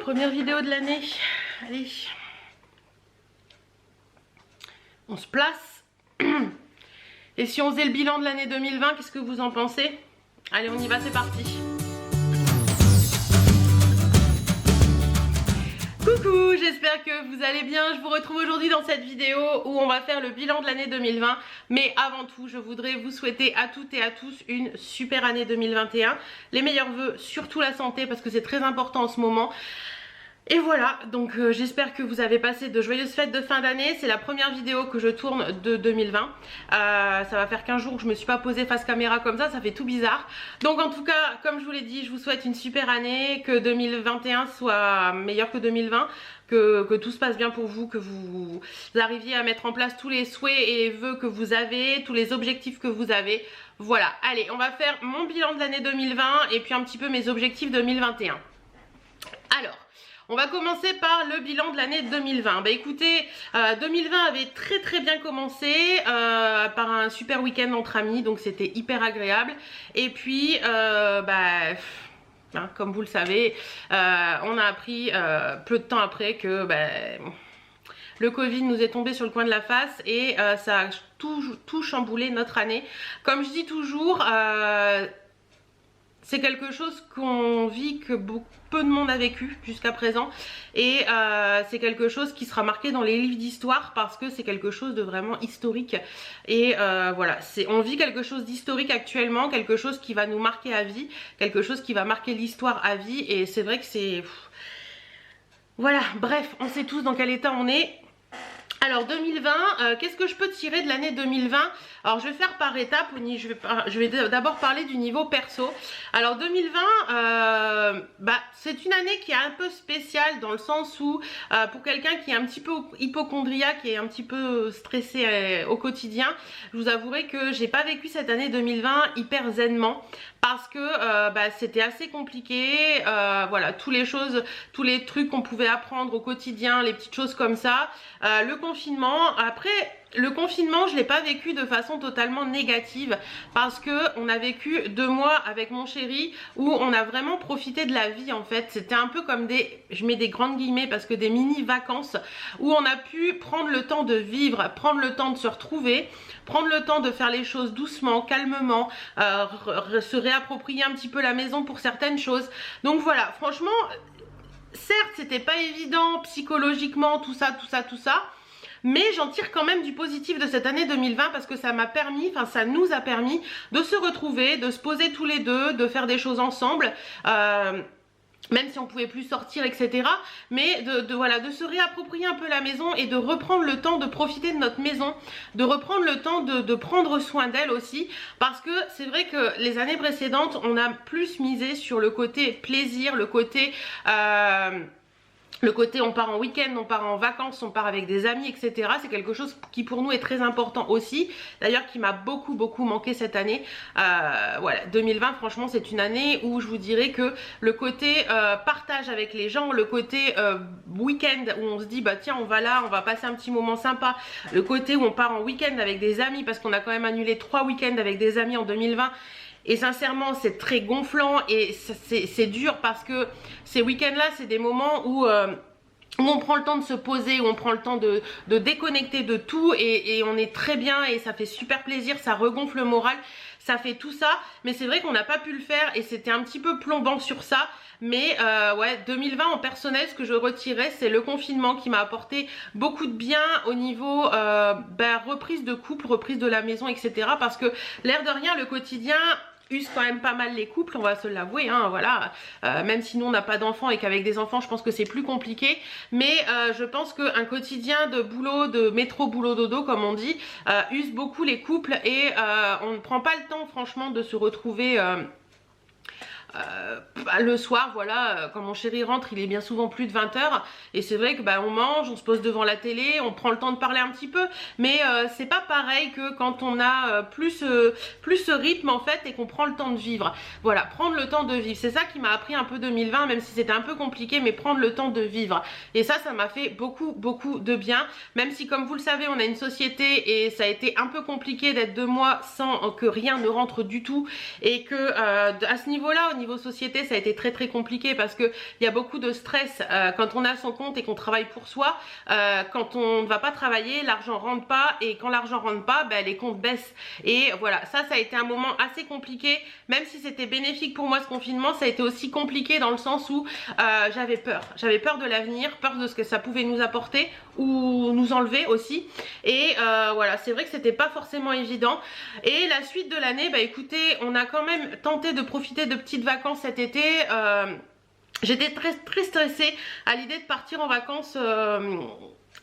première vidéo de l'année. Allez. On se place. Et si on faisait le bilan de l'année 2020, qu'est-ce que vous en pensez? Allez, on y va, c'est parti. Coucou, j'espère que vous allez bien. Je vous retrouve aujourd'hui dans cette vidéo où on va faire le bilan de l'année 2020. Mais avant tout, je voudrais vous souhaiter à toutes et à tous une super année 2021. Les meilleurs vœux, surtout la santé, parce que c'est très important en ce moment. Et voilà, donc j'espère que vous avez passé de joyeuses fêtes de fin d'année. C'est la première vidéo que je tourne de 2020. Ça va faire 15 jours que je me suis pas posée face caméra comme ça fait tout bizarre. Donc en tout cas, comme je vous l'ai dit, je vous souhaite une super année, que 2021 soit meilleur que 2020. Que tout se passe bien pour vous, que vous arriviez à mettre en place tous les souhaits et les vœux que vous avez, tous les objectifs que vous avez. Voilà, allez, on va faire mon bilan de l'année 2020 et puis un petit peu mes objectifs 2021. Alors, on va commencer par le bilan de l'année 2020. Bah écoutez, 2020 avait très bien commencé par un super week-end entre amis, donc c'était hyper agréable. Et puis, comme vous le savez, on a appris peu de temps après que le Covid nous est tombé sur le coin de la face et ça a tout chamboulé notre année. Comme je dis toujours, c'est quelque chose qu'on vit, que peu de monde a vécu jusqu'à présent. Et c'est quelque chose qui sera marqué dans les livres d'histoire parce que c'est quelque chose de vraiment historique. Et voilà, on vit quelque chose d'historique actuellement, quelque chose qui va nous marquer à vie, quelque chose qui va marquer l'histoire à vie. Et c'est vrai que c'est... Voilà, bref, on sait tous dans quel état on est. Alors 2020, qu'est-ce que je peux tirer de l'année 2020? Alors je vais faire par étapes, je vais d'abord parler du niveau perso. Alors 2020, c'est une année qui est un peu spéciale dans le sens où pour quelqu'un qui est un petit peu hypocondriaque et un petit peu stressé au quotidien, je vous avouerai que j'ai pas vécu cette année 2020 hyper zenement parce que c'était assez compliqué. Voilà, tous les trucs qu'on pouvait apprendre au quotidien, les petites choses comme ça. Le confinement, après le confinement je l'ai pas vécu de façon totalement négative parce que on a vécu 2 mois avec mon chéri où on a vraiment profité de la vie en fait. C'était un peu comme je mets des grandes guillemets parce que des mini vacances où on a pu prendre le temps de vivre, prendre le temps de se retrouver, prendre le temps de faire les choses doucement, calmement, se réapproprier un petit peu la maison pour certaines choses. Donc voilà, franchement, certes c'était pas évident psychologiquement, tout ça, mais j'en tire quand même du positif de cette année 2020 parce que ça m'a permis, ça nous a permis de se retrouver, de se poser tous les deux, de faire des choses ensemble. Même si on pouvait plus sortir, etc. Mais voilà, de se réapproprier un peu la maison et de reprendre le temps de profiter de notre maison, de reprendre le temps de prendre soin d'elle aussi. Parce que c'est vrai que les années précédentes, on a plus misé sur le côté plaisir, le côté on part en week-end, on part en vacances, on part avec des amis, etc. C'est quelque chose qui pour nous est très important aussi. D'ailleurs qui m'a beaucoup manqué cette année. Voilà, 2020 franchement c'est une année où je vous dirais que le côté partage avec les gens, le côté week-end où on se dit bah tiens on va là, on va passer un petit moment sympa. Le côté où on part en week-end avec des amis parce qu'on a quand même annulé 3 week-ends avec des amis en 2020. Et sincèrement c'est très gonflant et c'est dur parce que ces week-ends là c'est des moments où on prend le temps de se poser, où on prend le temps de déconnecter de tout et on est très bien et ça fait super plaisir, ça regonfle le moral, ça fait tout ça. Mais c'est vrai qu'on n'a pas pu le faire et c'était un petit peu plombant sur ça. Mais ouais, 2020 en personnel, ce que je retirais, c'est le confinement qui m'a apporté beaucoup de bien au niveau reprise de couple, reprise de la maison, etc. Parce que l'air de rien, le quotidien use quand même pas mal les couples, on va se l'avouer, hein, voilà. Même si nous on n'a pas d'enfants et qu'avec des enfants je pense que c'est plus compliqué, mais je pense qu'un quotidien de boulot, de métro boulot dodo comme on dit, use beaucoup les couples et on ne prend pas le temps franchement de se retrouver le soir, voilà, quand mon chéri rentre, il est bien souvent plus de 20 h et c'est vrai que on mange, on se pose devant la télé, on prend le temps de parler un petit peu, mais c'est pas pareil que quand on a plus ce rythme en fait et qu'on prend le temps de vivre. Voilà, prendre le temps de vivre, c'est ça qui m'a appris un peu 2020, même si c'était un peu compliqué, mais prendre le temps de vivre. Et ça m'a fait beaucoup de bien, même si comme vous le savez, on a une société et ça a été un peu compliqué d'être 2 mois sans que rien ne rentre du tout et que à ce niveau-là, au niveau société, ça a été très compliqué parce que il y a beaucoup de stress quand on a son compte et qu'on travaille pour soi. Quand on ne va pas travailler, l'argent rentre pas, et quand l'argent rentre pas, ben, les comptes baissent. Et voilà, ça a été un moment assez compliqué. Même si c'était bénéfique pour moi ce confinement, ça a été aussi compliqué dans le sens où j'avais peur de l'avenir, peur de ce que ça pouvait nous apporter ou nous enlever aussi. Et voilà, c'est vrai que c'était pas forcément évident. Et la suite de l'année, bah écoutez, on a quand même tenté de profiter de petites vacances cet été. J'étais très stressée à l'idée de partir en vacances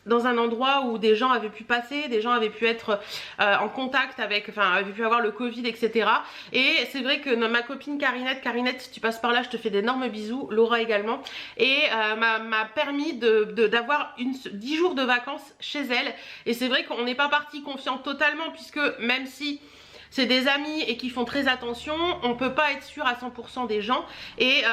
dans un endroit où des gens avaient pu passer, des gens avaient pu être en contact avec, enfin avaient pu avoir le Covid, etc. Et c'est vrai que ma copine Carinette, si tu passes par là, je te fais d'énormes bisous, Laura également, et m'a permis d'avoir 10 jours de vacances chez elle. Et c'est vrai qu'on n'est pas parti confiante totalement, puisque même si c'est des amis et qui font très attention, on peut pas être sûr à 100% des gens. Et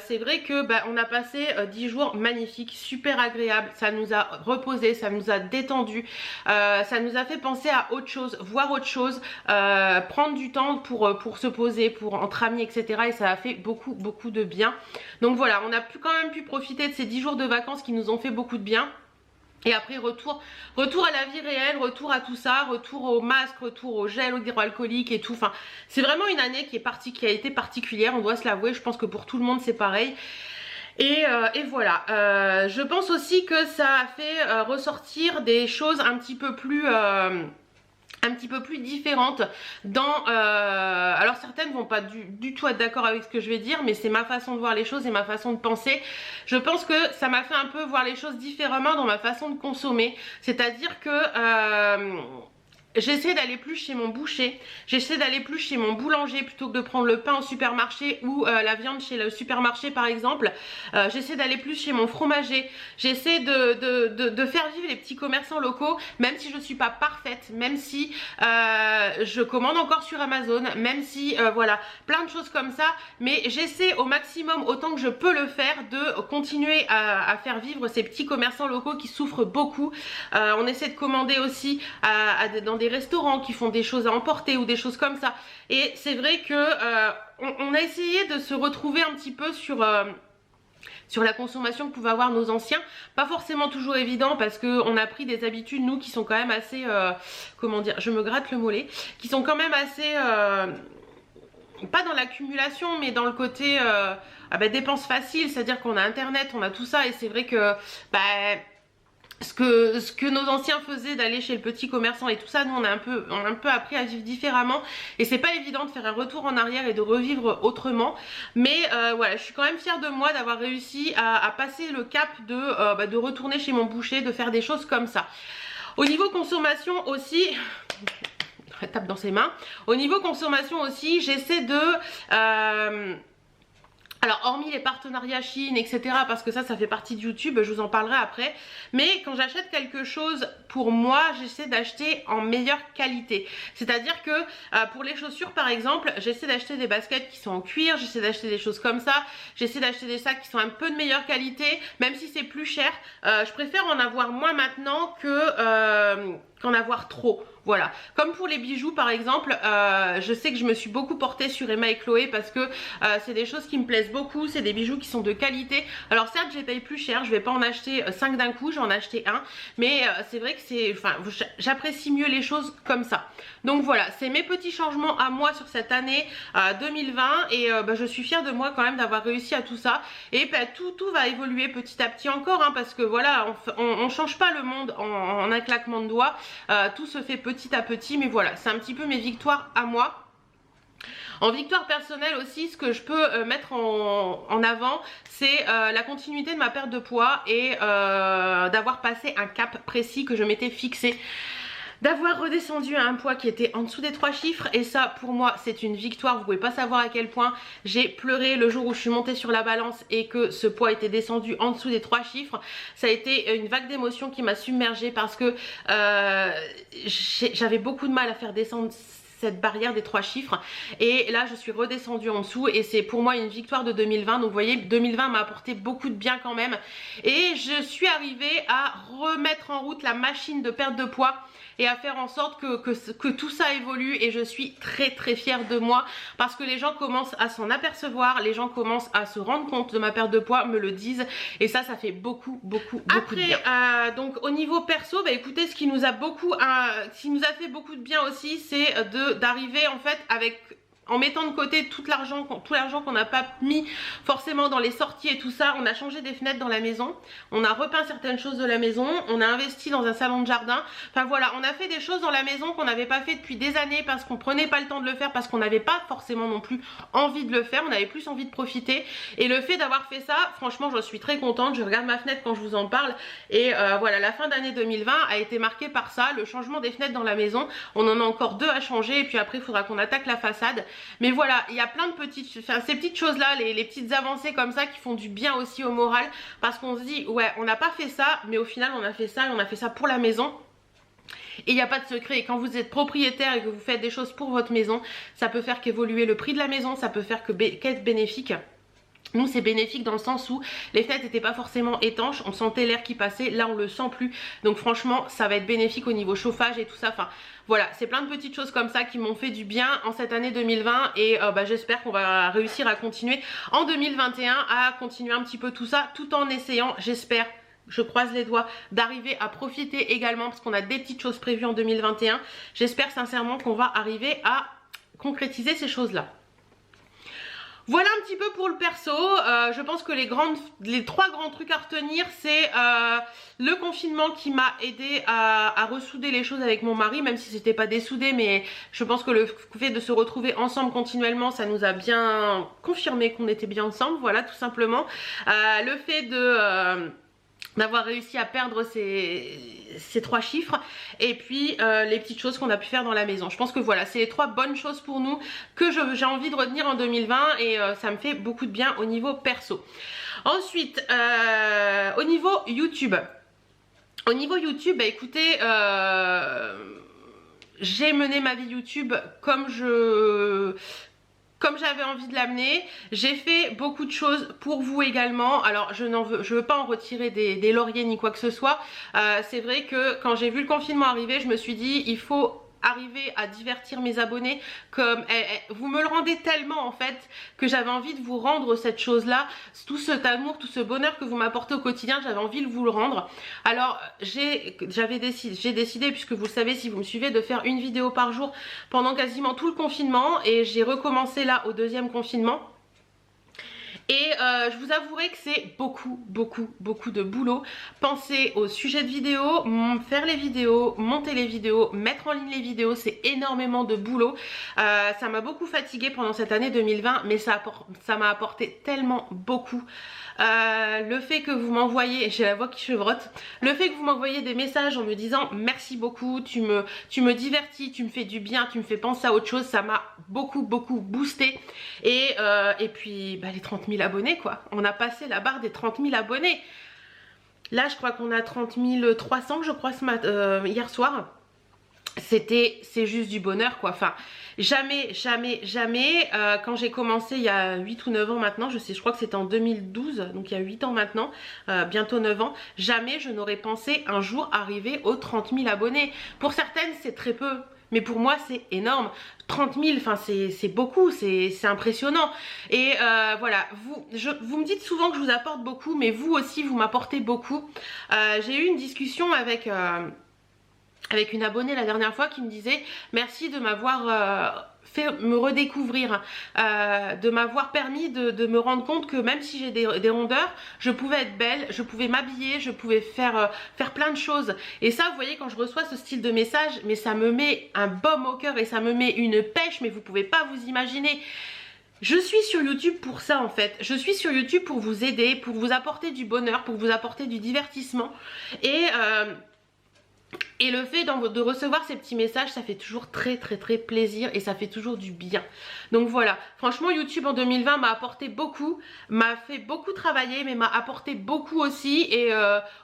c'est vrai que bah, on a passé 10 jours magnifiques, super agréables. Ça nous a reposé, ça nous a détendu, ça nous a fait penser à autre chose, voir autre chose, prendre du temps pour se poser, pour entre amis, etc. Et ça a fait beaucoup de bien. Donc voilà, on a quand même pu profiter de ces 10 jours de vacances qui nous ont fait beaucoup de bien. Et après retour à la vie réelle, retour à tout ça, retour au masque, retour au gel hydroalcoolique et tout. Enfin, c'est vraiment une année qui a été particulière, on doit se l'avouer. Je pense que pour tout le monde c'est pareil. Et voilà, je pense aussi que ça a fait ressortir des choses un petit peu plus différentes dans alors certaines vont pas du tout être d'accord avec ce que je vais dire, mais c'est ma façon de voir les choses et ma façon de penser. Je pense que ça m'a fait un peu voir les choses différemment dans ma façon de consommer, c'est-à-dire que j'essaie d'aller plus chez mon boucher, j'essaie d'aller plus chez mon boulanger plutôt que de prendre le pain au supermarché ou la viande chez le supermarché par exemple. J'essaie d'aller plus chez mon fromager, j'essaie de faire vivre les petits commerçants locaux, même si je ne suis pas parfaite, même si je commande encore sur Amazon, même si voilà, plein de choses comme ça. Mais j'essaie au maximum, autant que je peux le faire, de continuer à faire vivre ces petits commerçants locaux qui souffrent beaucoup. On essaie de commander aussi dans des restaurants qui font des choses à emporter ou des choses comme ça. Et c'est vrai que on a essayé de se retrouver un petit peu sur la consommation que pouvaient avoir nos anciens. Pas forcément toujours évident parce qu'on a pris des habitudes nous qui sont quand même assez comment dire, je me gratte le mollet, qui sont quand même assez pas dans l'accumulation mais dans le côté dépenses faciles, c'est à dire qu'on a internet, on a tout ça. Et c'est vrai que ce que nos anciens faisaient, d'aller chez le petit commerçant et tout ça, nous on a un peu appris à vivre différemment. Et c'est pas évident de faire un retour en arrière et de revivre autrement. Mais voilà, je suis quand même fière de moi d'avoir réussi à passer le cap de retourner chez mon boucher, de faire des choses comme ça. Au niveau consommation aussi, tape dans ses mains. Au niveau consommation aussi, j'essaie de alors hormis les partenariats Chine, etc., parce que ça fait partie de YouTube, je vous en parlerai après. Mais quand j'achète quelque chose pour moi, j'essaie d'acheter en meilleure qualité. C'est-à-dire que pour les chaussures par exemple, j'essaie d'acheter des baskets qui sont en cuir, j'essaie d'acheter des choses comme ça, j'essaie d'acheter des sacs qui sont un peu de meilleure qualité, même si c'est plus cher. Je préfère en avoir moins maintenant que qu'en avoir trop. Voilà, comme pour les bijoux par exemple, je sais que je me suis beaucoup portée sur Emma et Chloé parce que c'est des choses qui me plaisent beaucoup, c'est des bijoux qui sont de qualité. Alors certes je les paye plus cher, je vais pas en acheter 5 d'un coup, j'en ai acheté un, mais c'est vrai que j'apprécie mieux les choses comme ça. Donc voilà, c'est mes petits changements à moi sur cette année 2020 et je suis fière de moi quand même d'avoir réussi à tout ça. Et tout va évoluer petit à petit encore, hein, parce que voilà, on change pas le monde en un claquement de doigts, tout se fait petit à petit. Mais voilà, c'est un petit peu mes victoires à moi. En victoire personnelle aussi, ce que je peux mettre en avant, c'est la continuité de ma perte de poids et d'avoir passé un cap précis que je m'étais fixé. D'avoir redescendu à un poids qui était en dessous des 3 chiffres. Et ça pour moi c'est une victoire. Vous pouvez pas savoir à quel point j'ai pleuré le jour où je suis montée sur la balance et que ce poids était descendu en dessous des 3 chiffres. Ça a été une vague d'émotions qui m'a submergée parce que j'avais beaucoup de mal à faire descendre cette barrière des 3 chiffres. Et là je suis redescendue en dessous et c'est pour moi une victoire de 2020. Donc vous voyez, 2020 m'a apporté beaucoup de bien quand même. Et je suis arrivée à remettre en route la machine de perte de poids et à faire en sorte que tout ça évolue. Et je suis très fière de moi parce que les gens commencent à s'en apercevoir, les gens commencent à se rendre compte de ma perte de poids, me le disent, et ça fait beaucoup de bien. Donc au niveau perso, bah écoutez, ce qui nous a fait beaucoup de bien aussi, c'est d'arriver en fait en mettant de côté tout l'argent qu'on n'a pas mis forcément dans les sorties et tout ça. On a changé des fenêtres dans la maison, on a repeint certaines choses de la maison, on a investi dans un salon de jardin. Enfin voilà, on a fait des choses dans la maison qu'on n'avait pas fait depuis des années parce qu'on prenait pas le temps de le faire, parce qu'on n'avait pas forcément non plus envie de le faire, on avait plus envie de profiter. Et le fait d'avoir fait ça, franchement je suis très contente. Je regarde ma fenêtre quand je vous en parle et voilà, la fin d'année 2020 a été marquée par ça, le changement des fenêtres dans la maison. On en a encore 2 à changer et puis après il faudra qu'on attaque la façade. Mais voilà, il y a plein de ces petites choses là, les petites avancées comme ça qui font du bien aussi au moral, parce qu'on se dit ouais, on n'a pas fait ça, mais au final on a fait ça et on a fait ça pour la maison. Et il n'y a pas de secret, et quand vous êtes propriétaire et que vous faites des choses pour votre maison, ça peut faire qu'évoluer le prix de la maison, ça peut faire qu'être bénéfique. Nous c'est bénéfique dans le sens où les fenêtres n'étaient pas forcément étanches, on sentait l'air qui passait, là on le sent plus. Donc franchement ça va être bénéfique au niveau chauffage et tout ça. Enfin voilà, c'est plein de petites choses comme ça qui m'ont fait du bien en cette année 2020. Et j'espère qu'on va réussir à continuer en 2021, à continuer un petit peu tout ça, tout en essayant, j'espère, je croise les doigts, d'arriver à profiter également, parce qu'on a des petites choses prévues en 2021. J'espère sincèrement qu'on va arriver à concrétiser ces choses là. Voilà un petit peu pour le perso. Je pense que les 3 grands trucs à retenir, c'est le confinement qui m'a aidé à ressouder les choses avec mon mari, même si c'était pas dessoudé, mais je pense que le fait de se retrouver ensemble continuellement, ça nous a bien confirmé qu'on était bien ensemble, voilà, tout simplement. Le fait d'avoir réussi à perdre ces 3 chiffres, et puis les petites choses qu'on a pu faire dans la maison. Je pense que voilà, c'est les 3 bonnes choses pour nous que j'ai envie de retenir en 2020, et ça me fait beaucoup de bien au niveau perso. Ensuite, au niveau YouTube. Au niveau YouTube, bah écoutez, j'ai mené ma vie YouTube comme j'avais envie de l'amener. J'ai fait beaucoup de choses pour vous également. Alors je veux pas en retirer des lauriers ni quoi que ce soit. C'est vrai que quand j'ai vu le confinement arriver, je me suis dit il faut arriver à divertir mes abonnés, comme vous me le rendez tellement en fait, que j'avais envie de vous rendre cette chose là, tout cet amour, tout ce bonheur que vous m'apportez au quotidien, j'avais envie de vous le rendre. Alors j'ai décidé, puisque vous le savez si vous me suivez, de faire une vidéo par jour pendant quasiment tout le confinement, et j'ai recommencé là au 2e confinement. Et je vous avouerai que c'est beaucoup de boulot. Penser au sujet de vidéo, faire les vidéos, monter les vidéos, mettre en ligne les vidéos, c'est énormément de boulot. Ça m'a beaucoup fatiguée pendant cette année 2020, mais ça m'a apporté tellement beaucoup. Le fait que vous m'envoyez, j'ai la voix qui chevrotte, le fait que vous m'envoyez des messages en me disant merci beaucoup, tu me divertis, tu me fais du bien, tu me fais penser à autre chose, ça m'a beaucoup boosté. Et puis les 30 000 abonnés quoi, on a passé la barre des 30 000 abonnés. Là je crois qu'on a 30 300 je crois hier soir. C'est juste du bonheur quoi. Enfin jamais quand j'ai commencé il y a 8 ou 9 ans maintenant, je crois que c'était en 2012, donc il y a 8 ans maintenant, bientôt 9 ans, jamais je n'aurais pensé un jour arriver aux 30 000 abonnés. Pour certaines c'est très peu, mais pour moi c'est énorme. 30 000, enfin c'est beaucoup, c'est impressionnant. Et voilà, vous me dites souvent que je vous apporte beaucoup, mais vous aussi vous m'apportez beaucoup. J'ai eu une discussion avec une abonnée la dernière fois qui me disait merci de m'avoir fait me redécouvrir, de m'avoir permis de me rendre compte que même si j'ai des rondeurs, je pouvais être belle, je pouvais m'habiller, je pouvais faire plein de choses. Et ça vous voyez, quand je reçois ce style de message, mais ça me met un baume au cœur et ça me met une pêche, mais vous pouvez pas vous imaginer. Je suis sur YouTube pour ça en fait. Je suis sur YouTube pour vous aider, pour vous apporter du bonheur, pour vous apporter du divertissement. Et Et le fait de recevoir ces petits messages, ça fait toujours très plaisir et ça fait toujours du bien. Donc voilà, franchement YouTube en 2020 m'a apporté beaucoup, m'a fait beaucoup travailler, mais m'a apporté beaucoup aussi. Et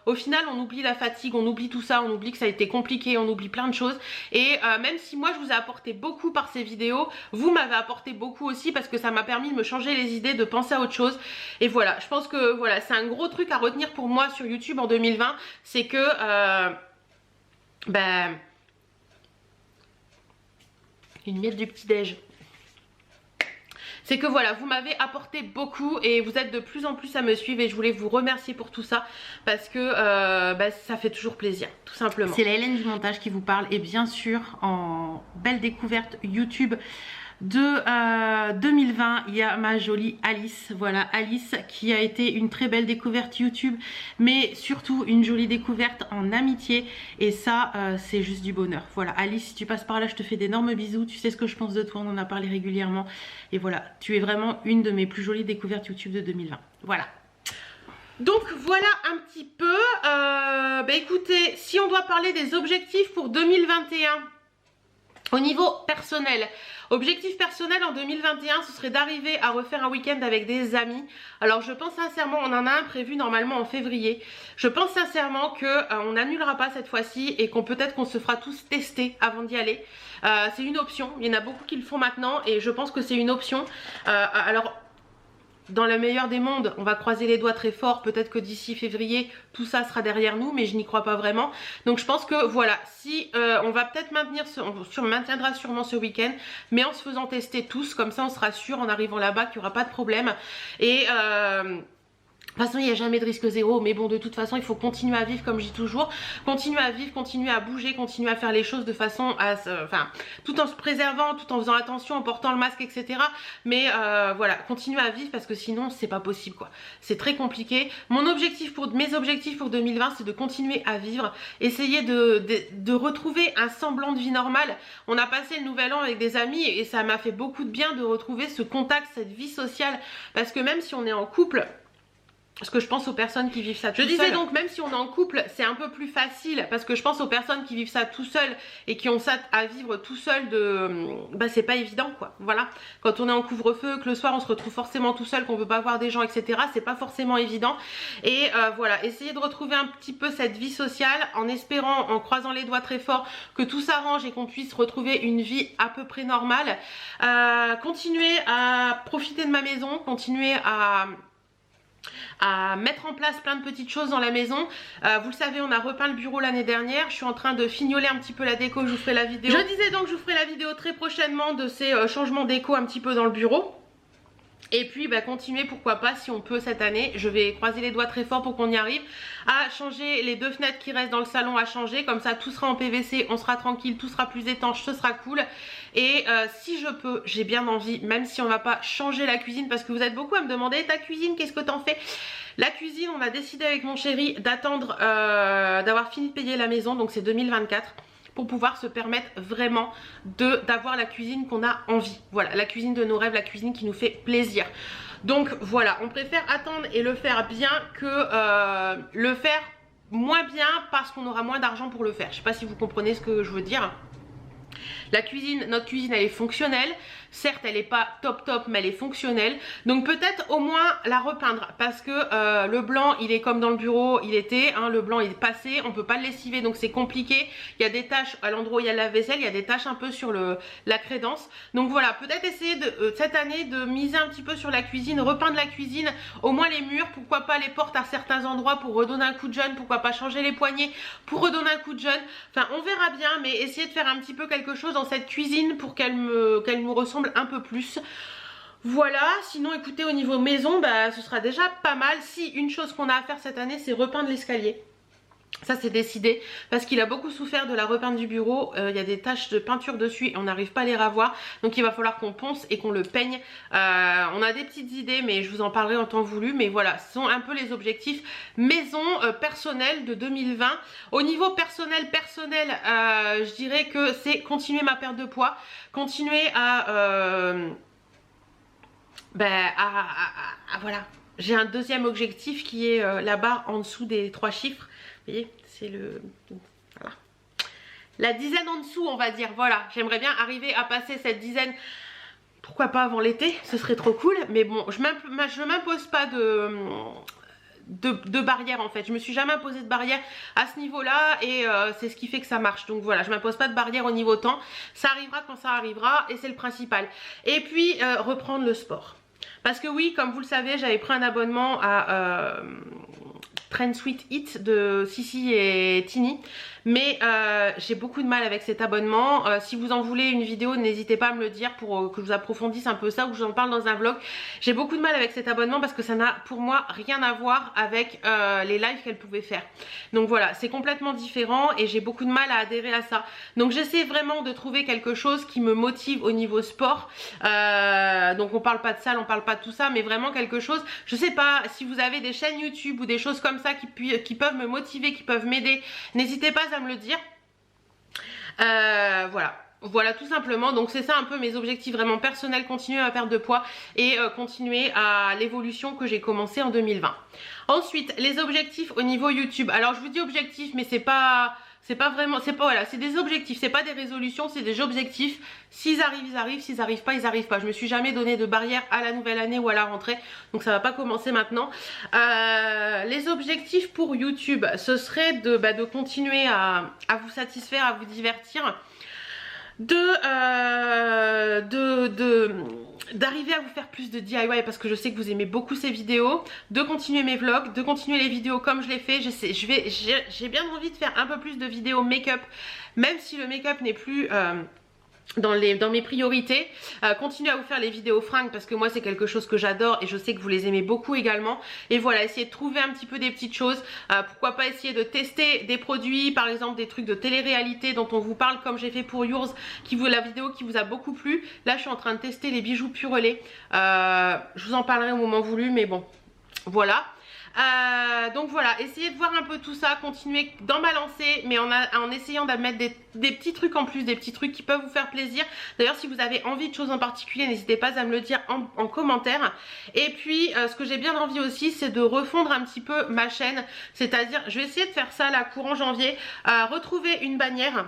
au final on oublie la fatigue, on oublie tout ça, on oublie que ça a été compliqué, on oublie plein de choses. Et même si moi je vous ai apporté beaucoup par ces vidéos, vous m'avez apporté beaucoup aussi parce que ça m'a permis de me changer les idées, de penser à autre chose. Et voilà, je pense que voilà, c'est un gros truc à retenir pour moi sur YouTube en 2020, c'est que... ben, une miette du petit-déj. C'est que voilà, vous m'avez apporté beaucoup et vous êtes de plus en plus à me suivre et je voulais vous remercier pour tout ça parce que ça fait toujours plaisir, tout simplement. C'est la Hélène du montage qui vous parle et bien sûr en belle découverte YouTube de 2020, il y a ma jolie Alice. Voilà, Alice qui a été une très belle découverte YouTube, mais surtout une jolie découverte en amitié. Et ça, c'est juste du bonheur. Voilà, Alice, si tu passes par là, je te fais d'énormes bisous. Tu sais ce que je pense de toi, on en a parlé régulièrement. Et voilà, tu es vraiment une de mes plus jolies découvertes YouTube de 2020. Voilà. Donc voilà un petit peu. Écoutez, si on doit parler des objectifs pour 2021, au niveau personnel, objectif personnel en 2021, ce serait d'arriver à refaire un week-end avec des amis. Alors je pense sincèrement, on en a un prévu normalement en février. Je pense sincèrement qu'on n'annulera pas cette fois-ci et qu'on peut-être qu'on se fera tous tester avant d'y aller. C'est une option, il y en a beaucoup qui le font maintenant et je pense que c'est une option. Alors... dans le meilleur des mondes, on va croiser les doigts très fort, peut-être que d'ici février, tout ça sera derrière nous, mais je n'y crois pas vraiment. Donc je pense que voilà, si on va peut-être maintenir, on maintiendra sûrement ce week-end, mais en se faisant tester tous, comme ça on sera sûr en arrivant là-bas qu'il n'y aura pas de problème. Et... de toute façon, il n'y a jamais de risque zéro, mais bon, de toute façon, il faut continuer à vivre, comme je dis toujours. Continuer à vivre, continuer à bouger, continuer à faire les choses de façon à... tout en se préservant, tout en faisant attention, en portant le masque, etc. Mais voilà, continuer à vivre parce que sinon, c'est pas possible, quoi. C'est très compliqué. Mes objectifs pour 2020, c'est de continuer à vivre, essayer de retrouver un semblant de vie normale. On a passé le nouvel an avec des amis et ça m'a fait beaucoup de bien de retrouver ce contact, cette vie sociale. Parce que même si on est en couple... parce que je pense aux personnes qui vivent ça tout seul. Je disais donc, même si on est en couple, c'est un peu plus facile parce que je pense aux personnes qui vivent ça tout seul et qui ont ça à vivre tout seul c'est pas évident, quoi. Voilà. Quand on est en couvre-feu, que le soir on se retrouve forcément tout seul, qu'on veut pas voir des gens, etc. C'est pas forcément évident. Et voilà, essayer de retrouver un petit peu cette vie sociale en espérant, en croisant les doigts très fort, que tout s'arrange et qu'on puisse retrouver une vie à peu près normale. Continuer à profiter de ma maison, continuer à mettre en place plein de petites choses dans la maison. Vous le savez, on a repeint le bureau l'année dernière. Je suis en train de fignoler un petit peu la déco, je vous ferai la vidéo. Je disais donc, je vous ferai la vidéo très prochainement de ces changements déco un petit peu dans le bureau. Et puis continuer, pourquoi pas, si on peut cette année. Je vais croiser les doigts très fort pour qu'on y arrive, à changer les 2 fenêtres qui restent dans le salon, à changer. Comme ça tout sera en PVC, on sera tranquille, tout sera plus étanche, ce sera cool. Et si je peux, j'ai bien envie, même si on va pas changer la cuisine, parce que vous êtes beaucoup à me demander ta cuisine, qu'est-ce que t'en fais? La cuisine, on a décidé avec mon chéri d'attendre d'avoir fini de payer la maison, donc c'est 2024. Pour pouvoir se permettre vraiment d'avoir la cuisine qu'on a envie. Voilà, la cuisine de nos rêves, la cuisine qui nous fait plaisir. Donc voilà, on préfère attendre et le faire bien que le faire moins bien parce qu'on aura moins d'argent pour le faire. Je sais pas si vous comprenez ce que je veux dire. La cuisine, notre cuisine, elle est fonctionnelle. Certes, elle n'est pas top, mais elle est fonctionnelle. Donc peut-être au moins la repeindre. Parce que le blanc, il est comme dans le bureau, il était. Hein, le blanc, il est passé. On ne peut pas le lessiver, donc c'est compliqué. Il y a des taches à l'endroit où il y a la vaisselle. Il y a des taches un peu sur la crédence. Donc voilà, peut-être essayer cette année de miser un petit peu sur la cuisine. Repeindre la cuisine, au moins les murs. Pourquoi pas les portes à certains endroits pour redonner un coup de jeune. Pourquoi pas changer les poignées pour redonner un coup de jeune. Enfin, on verra bien, mais essayer de faire un petit peu quelque chose dans cette cuisine pour qu'elle me ressemble un peu plus. Voilà, sinon écoutez, au niveau maison, ce sera déjà pas mal. Si une chose qu'on a à faire cette année, c'est repeindre l'escalier. Ça c'est décidé parce qu'il a beaucoup souffert de la repeinte du bureau. Il y a des taches de peinture dessus et on n'arrive pas à les ravoir. Donc il va falloir qu'on ponce et qu'on le peigne. On a des petites idées mais je vous en parlerai en temps voulu. Mais voilà, ce sont un peu les objectifs maison personnelle de 2020. Au niveau personnel, je dirais que c'est continuer ma perte de poids. Continuer voilà. J'ai un deuxième objectif qui est la barre en dessous des 3 chiffres. Vous voyez, c'est le... Voilà. la dizaine en dessous, on va dire. Voilà, j'aimerais bien arriver à passer cette dizaine. Pourquoi pas avant l'été, ce serait trop cool. Mais bon, je m'impose pas de barrière en fait. Je me suis jamais imposé de barrière à ce niveau là et c'est ce qui fait que ça marche. Donc voilà, je m'impose pas de barrière au niveau temps. Ça arrivera quand ça arrivera et c'est le principal. Et puis reprendre le sport. Parce que oui, comme vous le savez, j'avais pris un abonnement à Trend Sweet Eat de Sissi et Tini. Mais j'ai beaucoup de mal avec cet abonnement. Si vous en voulez une vidéo, n'hésitez pas à me le dire pour que je vous approfondisse un peu ça ou que je vous en parle dans un vlog. J'ai beaucoup de mal avec cet abonnement parce que ça n'a pour moi rien à voir avec les lives qu'elle pouvait faire. Donc voilà, c'est complètement différent et j'ai beaucoup de mal à adhérer à ça. Donc j'essaie vraiment de trouver quelque chose qui me motive au niveau sport. Donc on parle pas de salle, on parle pas de tout ça, mais vraiment quelque chose. Je sais pas si vous avez des chaînes YouTube ou des choses comme ça qui peuvent me motiver, qui peuvent m'aider. N'hésitez pas à me le dire. Voilà tout simplement. Donc c'est ça un peu mes objectifs vraiment personnels, continuer à perdre de poids et continuer à l'évolution que j'ai commencé en 2020. Ensuite les objectifs au niveau YouTube. Alors je vous dis objectifs mais c'est pas vraiment, voilà, c'est des objectifs, c'est pas des résolutions, c'est des objectifs. S'ils arrivent, ils arrivent, s'ils arrivent pas, ils arrivent pas. Je me suis jamais donné de barrière à la nouvelle année ou à la rentrée, donc ça va pas commencer maintenant. Les objectifs pour YouTube, ce serait de continuer à vous satisfaire, à vous divertir, d'arriver à vous faire plus de DIY parce que je sais que vous aimez beaucoup ces vidéos, de continuer mes vlogs, de continuer les vidéos comme je l'ai fait. J'ai bien envie de faire un peu plus de vidéos make-up, même si le make-up n'est plus dans mes priorités. Continuer à vous faire les vidéos fringues parce que moi c'est quelque chose que j'adore et je sais que vous les aimez beaucoup également. Et voilà, essayer de trouver un petit peu des petites choses. Pourquoi pas essayer de tester des produits, par exemple des trucs de télé-réalité dont on vous parle comme j'ai fait pour Yours, la vidéo qui vous a beaucoup plu. Là je suis en train de tester les bijoux Purelé. Je vous en parlerai au moment voulu, mais bon, voilà. Donc voilà, essayez de voir un peu tout ça, continuer dans ma lancée, mais en essayant de mettre des petits trucs en plus, des petits trucs qui peuvent vous faire plaisir. D'ailleurs si vous avez envie de choses en particulier, n'hésitez pas à me le dire en commentaire. Et puis ce que j'ai bien envie aussi, c'est de refondre un petit peu ma chaîne. C'est-à-dire, je vais essayer de faire ça là courant janvier, retrouver une bannière,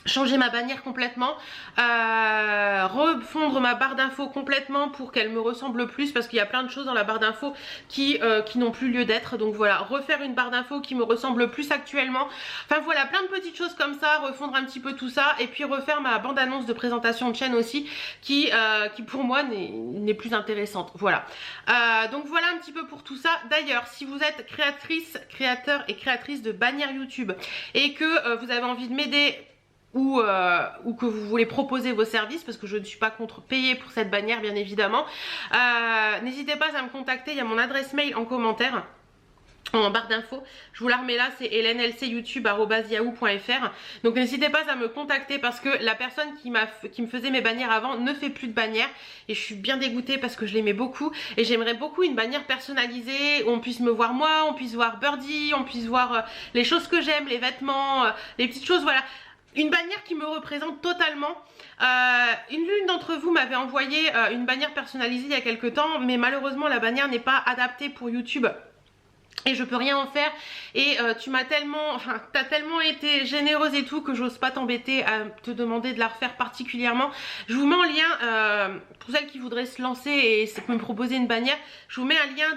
changer ma bannière complètement, refondre ma barre d'infos complètement pour qu'elle me ressemble plus, parce qu'il y a plein de choses dans la barre d'infos qui n'ont plus lieu d'être. Donc voilà, refaire une barre d'infos qui me ressemble plus actuellement. Enfin voilà, plein de petites choses comme ça, refondre un petit peu tout ça et puis refaire ma bande annonce de présentation de chaîne aussi qui pour moi n'est plus intéressante. Voilà, donc voilà un petit peu pour tout ça. D'ailleurs si vous êtes créateur et créatrice de bannières YouTube et que vous avez envie de m'aider ou que vous voulez proposer vos services, parce que je ne suis pas contre payer pour cette bannière bien évidemment, n'hésitez pas à me contacter. Il y a mon adresse mail en commentaire, en barre d'infos, je vous la remets là, c'est helenlcyoutube@yahoo.fr. donc n'hésitez pas à me contacter parce que la personne qui me faisait mes bannières avant ne fait plus de bannières et je suis bien dégoûtée parce que je l'aimais beaucoup et j'aimerais beaucoup une bannière personnalisée où on puisse me voir moi, on puisse voir Birdie, on puisse voir les choses que j'aime, les vêtements, les petites choses, voilà. Une bannière qui me représente totalement. L'une d'entre vous m'avait envoyé une bannière personnalisée il y a quelques temps, mais malheureusement la bannière n'est pas adaptée pour YouTube. Et je peux rien en faire et t'as tellement été généreuse et tout que j'ose pas t'embêter à te demander de la refaire particulièrement. Je vous mets en lien, pour celles qui voudraient se lancer et me proposer une bannière, je vous mets un lien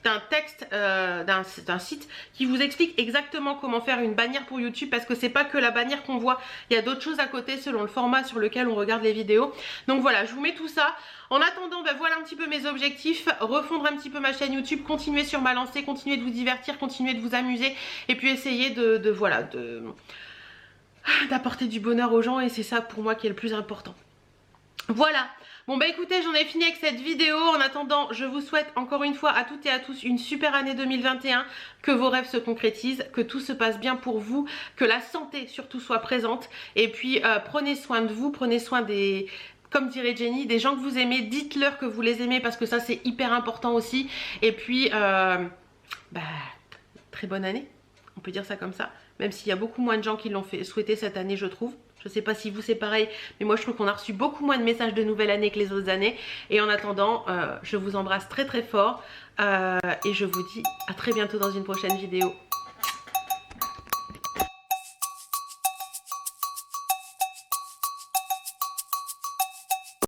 d'un texte, d'un site qui vous explique exactement comment faire une bannière pour YouTube, parce que c'est pas que la bannière qu'on voit, il y a d'autres choses à côté selon le format sur lequel on regarde les vidéos. Donc voilà, je vous mets tout ça. En attendant, voilà un petit peu mes objectifs, refondre un petit peu ma chaîne YouTube, continuer sur ma lancée, continuer de vous divertir, continuer de vous amuser et puis essayer d'apporter du bonheur aux gens, et c'est ça pour moi qui est le plus important. Voilà. Bon bah écoutez, j'en ai fini avec cette vidéo. En attendant, je vous souhaite encore une fois à toutes et à tous une super année 2021, que vos rêves se concrétisent, que tout se passe bien pour vous, que la santé surtout soit présente, et puis prenez soin de vous, prenez soin comme dirait Jenny, des gens que vous aimez, dites-leur que vous les aimez parce que ça c'est hyper important aussi. Et puis, très bonne année, on peut dire ça comme ça. Même s'il y a beaucoup moins de gens qui l'ont souhaité cette année, je trouve. Je sais pas si vous c'est pareil, mais moi je trouve qu'on a reçu beaucoup moins de messages de nouvelle année que les autres années. Et en attendant, je vous embrasse très très fort et je vous dis à très bientôt dans une prochaine vidéo.